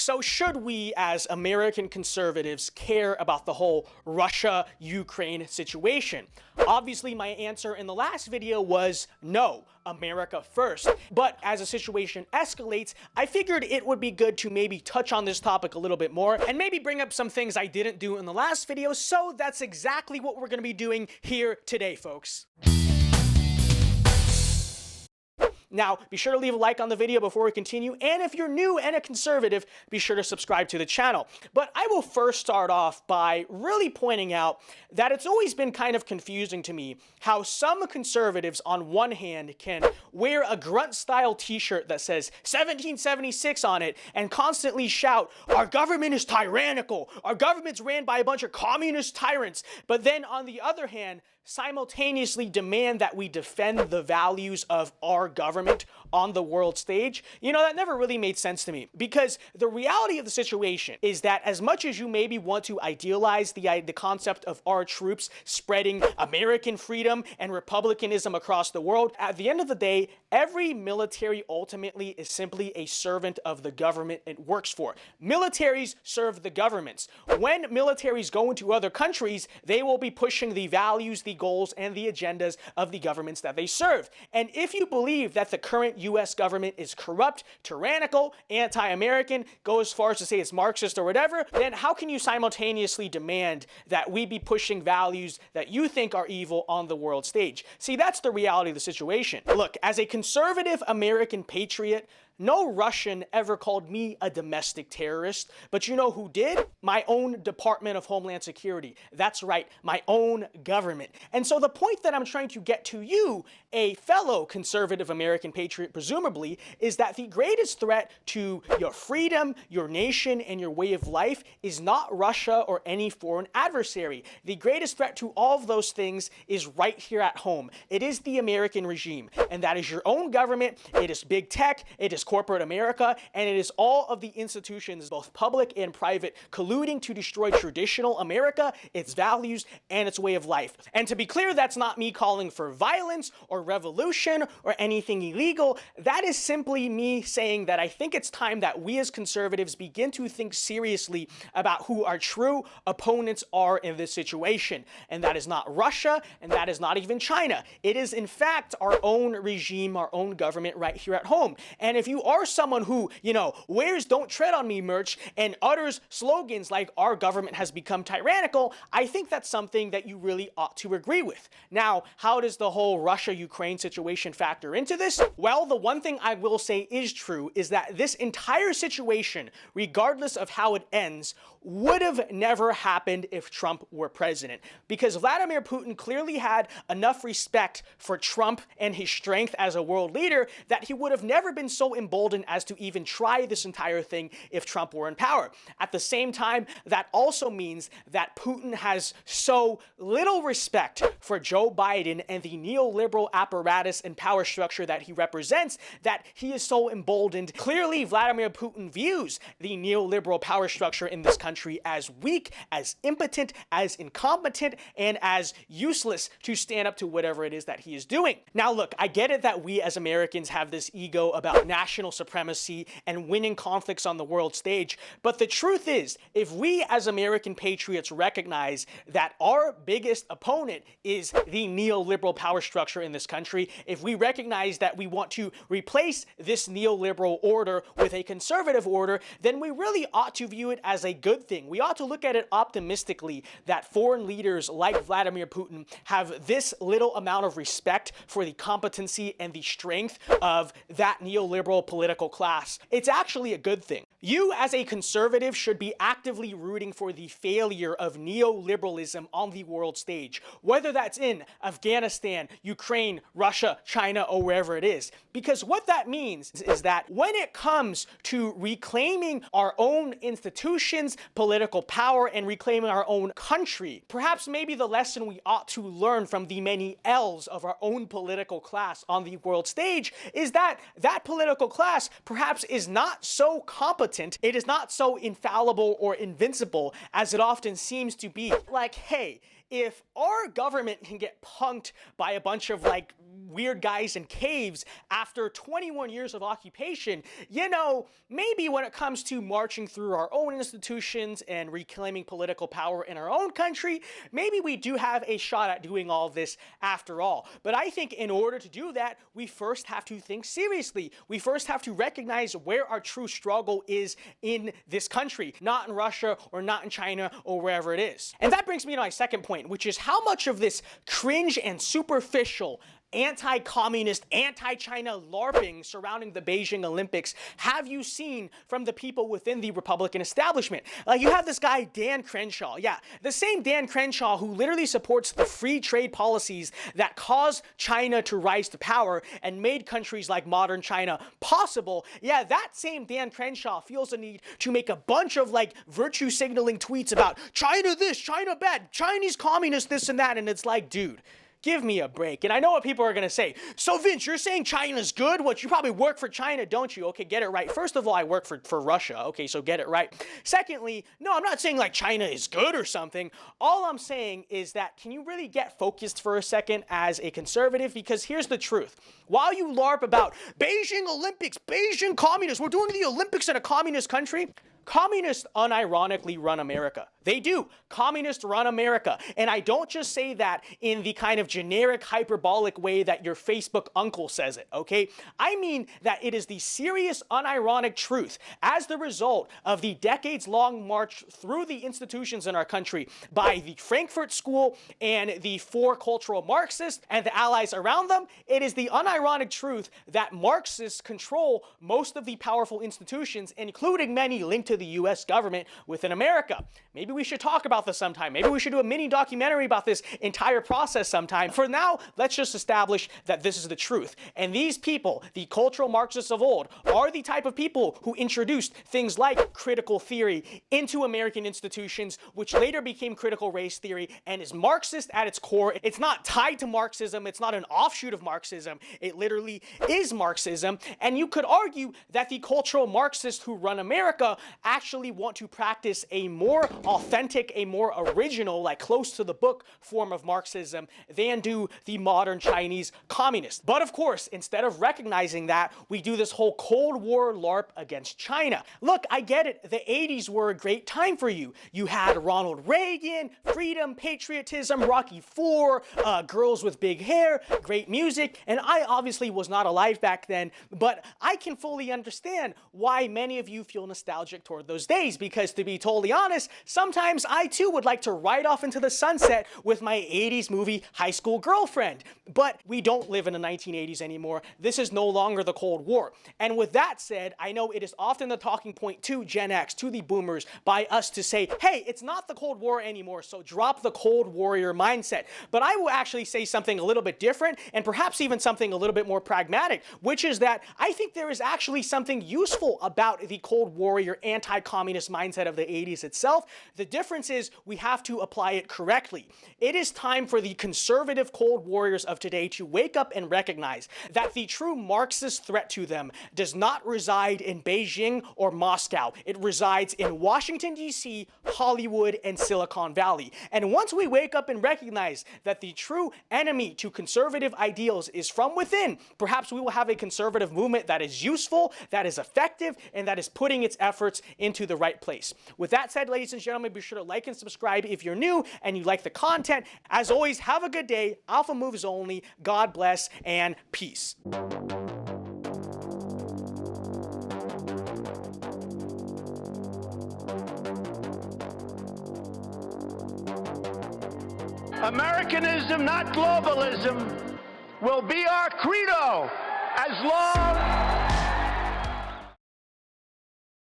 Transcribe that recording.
So should we as American conservatives care about the whole Russia-Ukraine situation? Obviously, my answer in the last video was no, America first. But as the situation escalates, I figured it would be good to maybe touch on this topic a little bit more and maybe bring up some things I didn't do in the last video. So that's exactly what we're going to be doing here today, folks. Now, be sure to leave a like on the video before we continue, and if you're new and a conservative, be sure to subscribe to the channel. But I will first start off by really pointing out that it's always been kind of confusing to me how some conservatives on one hand can wear a grunt-style t-shirt that says 1776 on it and constantly shout, "Our government is tyrannical, our government's ran by a bunch of communist tyrants," but then on the other hand, simultaneously demand that we defend the values of our government on the world stage. You know, that never really made sense to me, because the reality of the situation is that as much as you maybe want to idealize the concept of our troops spreading American freedom and republicanism across the world, at the end of the day, every military ultimately is simply a servant of the government it works for. Militaries serve the governments. When militaries go into other countries, they will be pushing the values, the goals, and the agendas of the governments that they serve. And if you believe that the current US government is corrupt, tyrannical, anti-American, go as far as to say it's Marxist or whatever, then how can you simultaneously demand that we be pushing values that you think are evil on the world stage? See, that's the reality of the situation. Look, as a conservative American patriot, no Russian ever called me a domestic terrorist, but you know who did? My own Department of Homeland Security. That's right, my own government. And so the point that I'm trying to get to you, a fellow conservative American patriot presumably, is that the greatest threat to your freedom, your nation, and your way of life is not Russia or any foreign adversary. The greatest threat to all of those things is right here at home. It is the American regime, and that is your own government, it is big tech, it is corporate America, and it is all of the institutions, both public and private, colluding to destroy traditional America, its values, and its way of life. And to be clear, that's not me calling for violence or revolution or anything illegal. That is simply me saying that I think it's time that we as conservatives begin to think seriously about who our true opponents are in this situation. And that is not Russia, and that is not even China. It is, in fact, our own regime, our own government right here at home. And if you are someone who, you know, wears "Don't Tread on Me" merch and utters slogans like "our government has become tyrannical," I think that's something that you really ought to agree with. Now, how does the whole Russia-Ukraine situation factor into this? Well, the one thing I will say is true is that this entire situation, regardless of how it ends, would have never happened if Trump were president, because Vladimir Putin clearly had enough respect for Trump and his strength as a world leader that he would have never been so emboldened as to even try this entire thing if Trump were in power. At the same time, that also means that Putin has so little respect for Joe Biden and the neoliberal apparatus and power structure that he represents that he is so emboldened. Clearly, Vladimir Putin views the neoliberal power structure in this country as weak, as impotent, as incompetent, and as useless to stand up to whatever it is that he is doing. Now, look, I get it that we as Americans have this ego about national supremacy and winning conflicts on the world stage, but the truth is, if we as American patriots recognize that our biggest opponent is the neoliberal power structure in this country, if we recognize that we want to replace this neoliberal order with a conservative order, then we really ought to view it as a good thing. We ought to look at it optimistically that foreign leaders like Vladimir Putin have this little amount of respect for the competency and the strength of that neoliberal political class. It's actually a good thing. You as a conservative should be actively rooting for the failure of neoliberalism on the world stage, whether that's in Afghanistan, Ukraine, Russia, China, or wherever it is. Because what that means is that when it comes to reclaiming our own institutions, political power, and reclaiming our own country, perhaps maybe the lesson we ought to learn from the many L's of our own political class on the world stage is that that political class perhaps is not so competent, it is not so infallible or invincible as it often seems to be. Like, hey, if our government can get punked by a bunch of, like, weird guys in caves after 21 years of occupation, you know, maybe when it comes to marching through our own institutions and reclaiming political power in our own country, maybe we do have a shot at doing all of this after all. But I think in order to do that, we first have to think seriously. We first have to recognize where our true struggle is in this country, not in Russia or not in China or wherever it is. And that brings me to my second point, which is how much of this cringe and superficial anti-communist, anti-China LARPing surrounding the Beijing Olympics have you seen from the people within the Republican establishment? Like, you have this guy, Dan Crenshaw. Yeah, the same Dan Crenshaw who literally supports the free trade policies that caused China to rise to power and made countries like modern China possible. Yeah, that same Dan Crenshaw feels a need to make a bunch of, like, virtue signaling tweets about China this, China bad, Chinese communist this and that, and it's like, dude, give me a break. And I know what people are going to say. So, Vince, you're saying China's good? What, you probably work for China, don't you? Okay, get it right. First of all, I work for Russia. Okay, so get it right. Secondly, no, I'm not saying like China is good or something. All I'm saying is that, can you really get focused for a second as a conservative? Because here's the truth. While you LARP about Beijing Olympics, Beijing communists, we're doing the Olympics in a communist country, communists unironically run America. They do. Communists run America. And I don't just say that in the kind of generic hyperbolic way that your Facebook uncle says it, okay? I mean that it is the serious, unironic truth as the result of the decades-long march through the institutions in our country by the Frankfurt School and the four cultural Marxists and the allies around them. It is the unironic truth that Marxists control most of the powerful institutions, including many linked to the US government within America. Maybe we should talk about this sometime. Maybe we should do a mini documentary about this entire process sometime. For now, let's just establish that this is the truth. And these people, the cultural Marxists of old, are the type of people who introduced things like critical theory into American institutions, which later became critical race theory and is Marxist at its core. It's not tied to Marxism. It's not an offshoot of Marxism. It literally is Marxism. And you could argue that the cultural Marxists who run America actually want to practice a more authentic, a more original, like close to the book form of Marxism than do the modern Chinese communists. But of course, instead of recognizing that, we do this whole Cold War LARP against China. Look, I get it. The 80s were a great time for you. You had Ronald Reagan, freedom, patriotism, Rocky IV, girls with big hair, great music, and I obviously was not alive back then, but I can fully understand why many of you feel nostalgic toward those days, because to be totally honest, sometimes I too would like to ride off into the sunset with my 80s movie High School Girlfriend. But we don't live in the 1980s anymore. This is no longer the Cold War. And with that said, I know it is often the talking point to Gen X, to the boomers, by us to say, hey, it's not the Cold War anymore, so drop the Cold Warrior mindset. But I will actually say something a little bit different, and perhaps even something a little bit more pragmatic, which is that I think there is actually something useful about the Cold Warrior anti-communist mindset of the 80s itself. The difference is we have to apply it correctly. It is time for the conservative Cold Warriors of today to wake up and recognize that the true Marxist threat to them does not reside in Beijing or Moscow. It resides in Washington, D.C., Hollywood, and Silicon Valley. And once we wake up and recognize that the true enemy to conservative ideals is from within, perhaps we will have a conservative movement that is useful, that is effective, and that is putting its efforts into the right place. With that said, ladies and gentlemen, be sure to like and subscribe if you're new and you like the content. As always, have a good day. Alpha moves only. God bless and peace. Americanism, not globalism, will be our credo as long